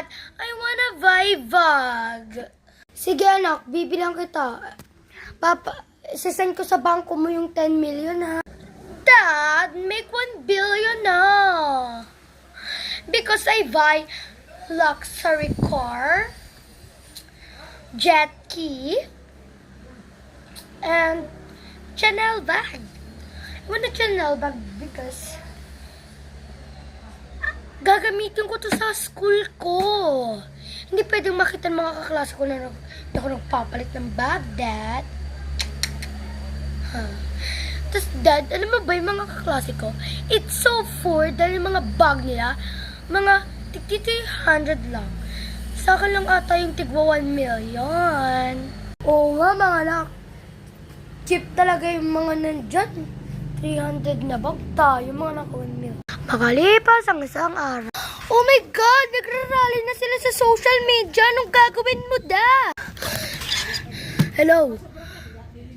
Dad, I wanna Vivag. Sige anak, bibilang kita. Papa, sisend ko sa bangko mo yung 10 million ha. Dad, make 1 billion na. Because I buy luxury car, jet ski, and Chanel bag. I want a Chanel bag because gagamitin ko to sa school ko. Hindi pwedeng makita ng mga kaklase ko na hindi ako nagpapalit ng bag, Dad. Tapos, Dad, alam mo ba yung mga kaklase ko? It's so poor dahil yung mga bag nila, mga tig-100 lang. Sa akin lang ata yung tigwa 1 million. Oo nga, mga anak. Cheap talaga yung mga nandyan. 300 na bag tayo, mga naka 1 million. Makalipas ang isang araw. Oh my God! Nagrarally na sila sa social media. Anong gagawin mo, Dad? Hello?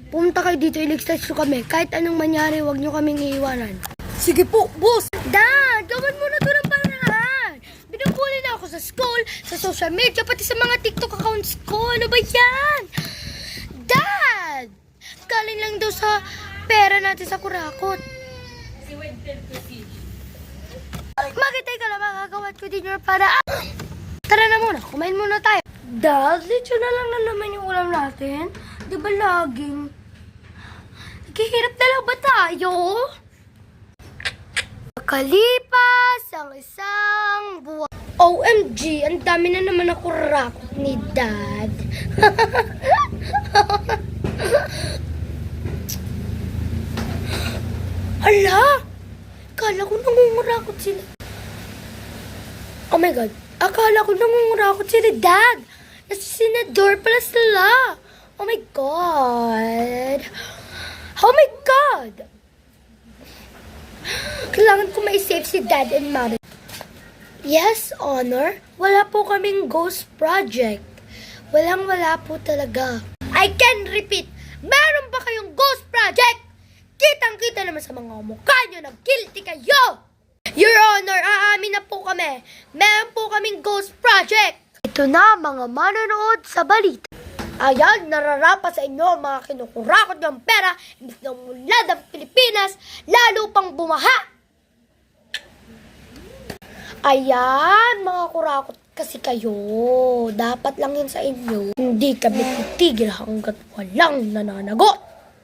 Pumunta kayo dito, iligtas nyo kami. Kahit anong mangyari, huwag nyo kaming iiwanan. Sige po, boss! Dad! Gawin mo na ito ng paraan! Binubuli na ako sa school, sa social media, pati sa mga TikTok accounts ko. Ano ba yan? Dad! Galing lang daw sa pera natin sa kurakot. Makitay ka na makakawat ko din yung paraan. Tara na muna, kumain muna tayo. Dad, lito na lang na naman yung ulam natin. Di ba laging naghihirap na lang ba tayo? Makalipas ang isang buwan. OMG, ang dami na naman ako rakot ni Dad. Hala! Akala ko nangungurakot sila. Oh my God. Akala ko nangungurakot sila, Dad. Nasa senador pala sila. Oh my God. Oh my God. Kailangan ko ma-save si Dad and Mother. Yes, Honor. Wala po kaming ghost project. Walang-wala po talaga. I can repeat. Meron ba kayong ghost project? Kitang-kita naman sa mga mukha nyo na guilty kayo! Your Honor, aamin na po kami. Meron po kaming ghost project. Ito na mga manonood sa balita. Ayan, nararapa sa inyo ang mga kinukurakot ng pera imbis na umulad ang Pilipinas, lalo pang bumaha. Ayan, mga kurakot kasi kayo. Dapat lang yun sa inyo. Hindi kami titigil hanggat walang nananagot.